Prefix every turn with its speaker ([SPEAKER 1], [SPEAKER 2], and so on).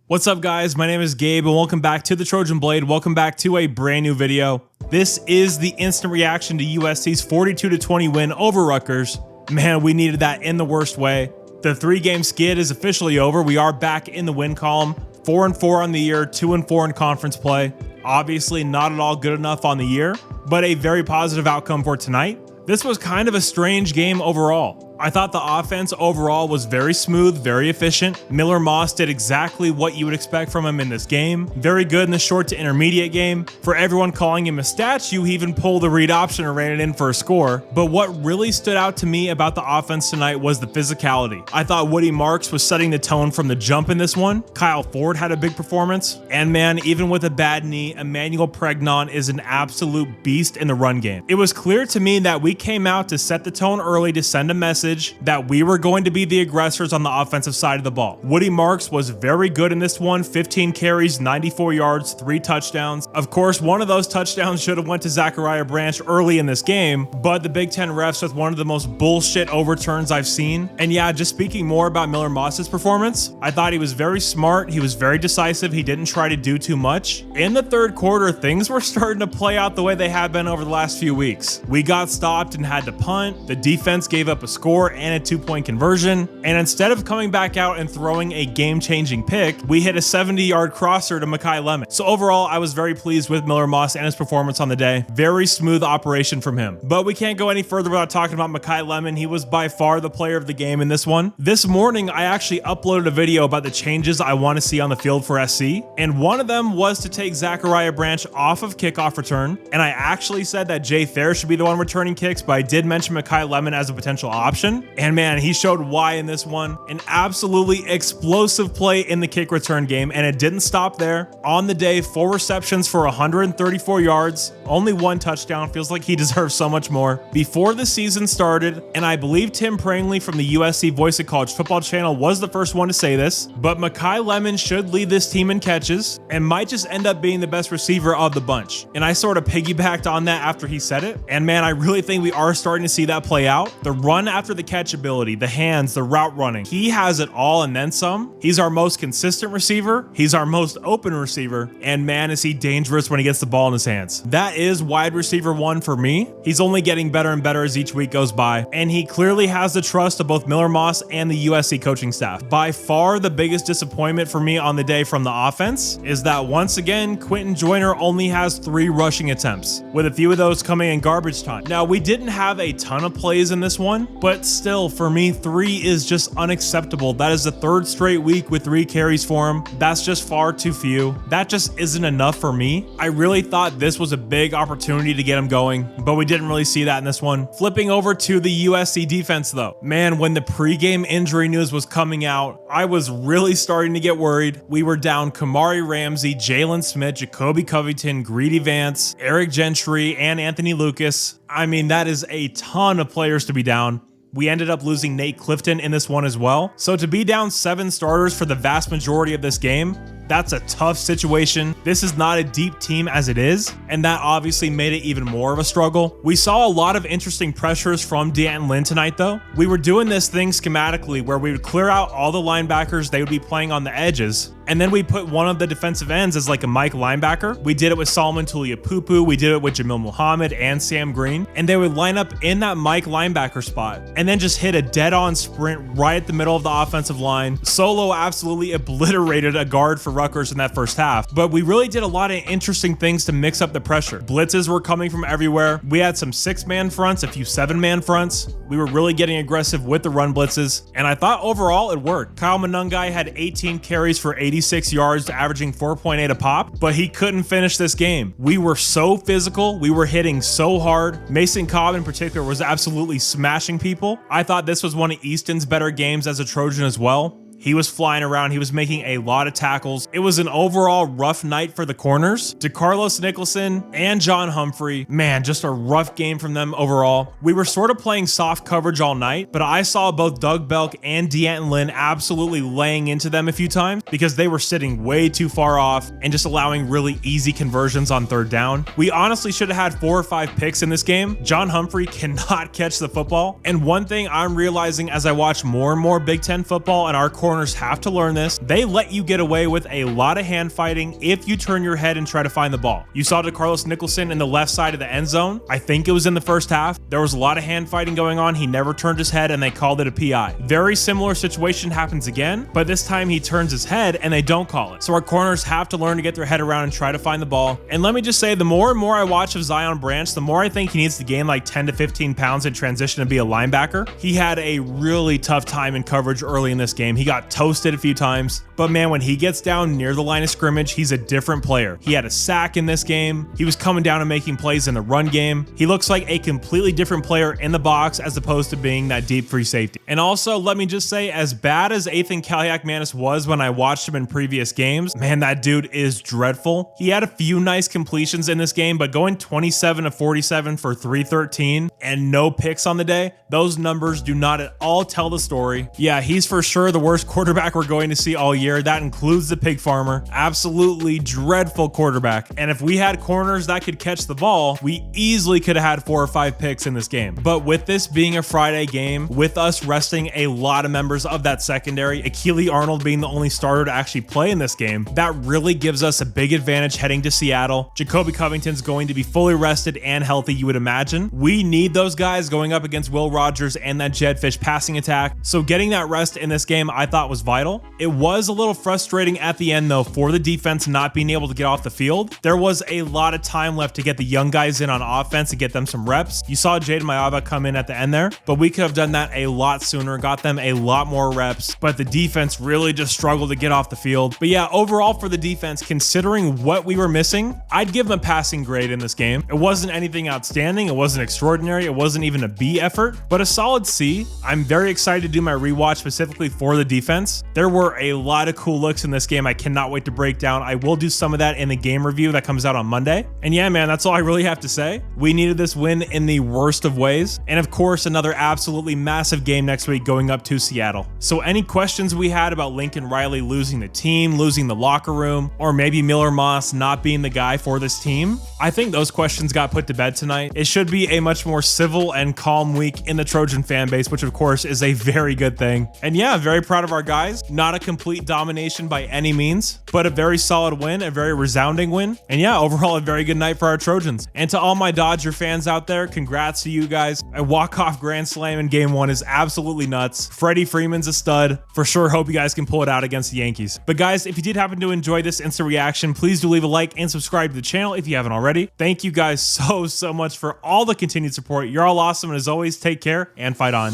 [SPEAKER 1] What's up guys, my name is Gabe and welcome back to the Trojan Blade. Welcome back to a brand new video. This is the instant reaction to USC's 42-20 win over Rutgers. Man, we needed that in the worst way. The 3-game skid is officially over. We are back in the win column. 4-4 on the year, 2-4 in conference play. Obviously not at all good enough on the year, but a very positive outcome for tonight. This was kind of a strange game overall. I thought the offense overall was very smooth, very efficient. Miller Moss did exactly what you would expect from him in this game. Very good in the short to intermediate game. For everyone calling him a statue, he even pulled the read option and ran it in for a score. But what really stood out to me about the offense tonight was the physicality. I thought Woody Marks was setting the tone from the jump in this one. Kyle Ford had a big performance. And man, even with a bad knee, Emmanuel Pregnon is an absolute beast in the run game. It was clear to me that we came out to set the tone early to send a message that we were going to be the aggressors on the offensive side of the ball. Woody Marks was very good in this one, 15 carries, 94 yards, 3 touchdowns. Of course, one of those touchdowns should have went to Zachariah Branch early in this game, but the Big Ten refs with one of the most bullshit overturns I've seen. And yeah, just speaking more about Miller Moss's performance, I thought he was very smart, he was very decisive, he didn't try to do too much. In the third quarter, things were starting to play out the way they have been over the last few weeks. We got stopped and had to punt, the defense gave up a score and a 2-point conversion, and instead of coming back out and throwing a game-changing pick, we hit a 70-yard crosser to Makai Lemon. So overall, I was very pleased with Miller Moss and his performance on the day. Very smooth operation from him. But we can't go any further without talking about Makai Lemon. He was by far the player of the game in this one. This morning, I actually uploaded a video about the changes I want to see on the field for SC, and one of them was to take Zachariah Branch off of kickoff return, and I actually said that Jay Thayer should be the one returning kicks, but I did mention Makai Lemon as a potential option. And man, he showed why in this one. An absolutely explosive play in the kick return game, and it didn't stop there. On the day, 4 receptions for 134 yards, only 1 touchdown. Feels like he deserves so much more. Before the season started, and I believe Tim Prangley from the USC Voice of College Football channel was the first one to say this, but Makai Lemon should lead this team in catches and might just end up being the best receiver of the bunch. And I sort of piggybacked on that after he said it. And man, I really think we are starting to see that play out. The run after the catch ability, the hands, the route running, he has it all and then some. He's our most consistent receiver, he's our most open receiver, and man, is he dangerous when he gets the ball in his hands. That is wide receiver 1 for me. He's only getting better and better as each week goes by, and he clearly has the trust of both Miller Moss and the USC coaching staff. By far the biggest disappointment for me on the day from the offense is that once again, Quentin Joyner only has 3 rushing attempts, with a few of those coming in garbage time. Now, we didn't have a ton of plays in this one, but still, for me, 3 is just unacceptable. That is the 3rd straight week with 3 carries for him. That's just far too few. That just isn't enough for me. I really thought this was a big opportunity to get him going, but we didn't really see that in this one. Flipping over to the USC defense though. Man, when the pregame injury news was coming out, I was really starting to get worried. We were down Kamari Ramsey, Jalen Smith, Jacoby Covington, Greedy Vance, Eric Gentry, and Anthony Lucas. I mean, that is a ton of players to be down. We ended up losing Nate Clifton in this one as well. So to be down 7 starters for the vast majority of this game, that's a tough situation. This is not a deep team as it is, and that obviously made it even more of a struggle. We saw a lot of interesting pressures from D'Anton Lynn tonight though. We were doing this thing schematically where we would clear out all the linebackers, they would be playing on the edges, and then we put one of the defensive ends as like a Mike linebacker. We did it with Solomon Tuliapupu, we did it with Jamil Muhammad and Sam Green, and they would line up in that Mike linebacker spot and then just hit a dead-on sprint right at the middle of the offensive line. Solo absolutely obliterated a guard for Rutgers in that first half, but we really did a lot of interesting things to mix up the pressure. Blitzes were coming from everywhere. We had some 6-man fronts, a few 7-man fronts. We were really getting aggressive with the run blitzes, and I thought overall it worked. Kyle Monungai had 18 carries for 86 yards, averaging 4.8 a pop, but he couldn't finish this game. We were so physical, we were hitting so hard. Mason Cobb in particular was absolutely smashing people. I thought this was one of Easton's better games as a Trojan as well. He was flying around. He was making a lot of tackles. It was an overall rough night for the corners. DeCarlos Nicholson and John Humphrey, man, just a rough game from them overall. We were sort of playing soft coverage all night, but I saw both Doug Belk and D'Anton Lynn absolutely laying into them a few times because they were sitting way too far off and just allowing really easy conversions on 3rd down. We honestly should have had 4 or 5 picks in this game. John Humphrey cannot catch the football. And one thing I'm realizing as I watch more and more Big Ten football and our corners have to learn this. They let you get away with a lot of hand fighting if you turn your head and try to find the ball. You saw DeCarlos Nicholson in the left side of the end zone. I think it was in the first half. There was a lot of hand fighting going on. He never turned his head and they called it a PI. Very similar situation happens again, but this time he turns his head and they don't call it. So our corners have to learn to get their head around and try to find the ball. And let me just say, the more and more I watch of Zion Branch, the more I think he needs to gain like 10 to 15 pounds in transition to be a linebacker. He had a really tough time in coverage early in this game. He got toasted a few times, but man, when he gets down near the line of scrimmage, he's a different player. He had a sack in this game. He was coming down and making plays in the run game. He looks like a completely different player in the box as opposed to being that deep free safety. And also, let me just say, as bad as Ethan Kaliakmanis was when I watched him in previous games, man, that dude is dreadful. He had a few nice completions in this game, but going 27 of 47 for 313 and no picks on the day, those numbers do not at all tell the story. Yeah, he's for sure the worst quarterback we're going to see all year. That includes the pig farmer. Absolutely dreadful quarterback. And if we had corners that could catch the ball, we easily could have had 4 or 5 picks in this game. But with this being a Friday game, with us resting a lot of members of that secondary, Akili Arnold being the only starter to actually play in this game, that really gives us a big advantage heading to Seattle. Jacoby Covington's going to be fully rested and healthy, you would imagine. We need those guys going up against Will Rogers and that Jedfish passing attack. So getting that rest in this game I thought was vital. It was a little frustrating at the end though for the defense not being able to get off the field. There was a lot of time left to get the young guys in on offense and get them some reps. You saw Jaden Mayava come in at the end there, but we could have done that a lot sooner, got them a lot more reps, but the defense really just struggled to get off the field. But yeah, overall for the defense, considering what we were missing, I'd give them a passing grade in this game. It wasn't anything outstanding. It wasn't extraordinary. It wasn't even a B effort, but a solid C. I'm very excited to do my rewatch specifically for the defense. There were a lot of cool looks in this game I cannot wait to break down. I will do some of that in the game review that comes out on Monday. And yeah, man, that's all I really have to say. We needed this win in the worst of ways. And of course, another absolutely massive game next week going up to Seattle. So any questions we had about Lincoln Riley losing the team, losing the locker room, or maybe Miller Moss not being the guy for this team, I think those questions got put to bed tonight. It should be a much more civil and calm week in the Trojan fan base, which of course is a very good thing. And yeah, very proud of our guys. Not a complete domination by any means, but a very solid win, a very resounding win. And yeah, overall a very good night for our Trojans. And to all my Dodger fans out there, congrats to you guys. A walk-off grand slam in game 1 is absolutely nuts. Freddie Freeman's a stud. For sure, hope you guys can pull it out against the Yankees. But guys, if you did happen to enjoy this instant reaction, please do leave a like and subscribe to the channel if you haven't already. Thank you guys so much for all the continued support. You're all awesome, and as always, take care and fight on.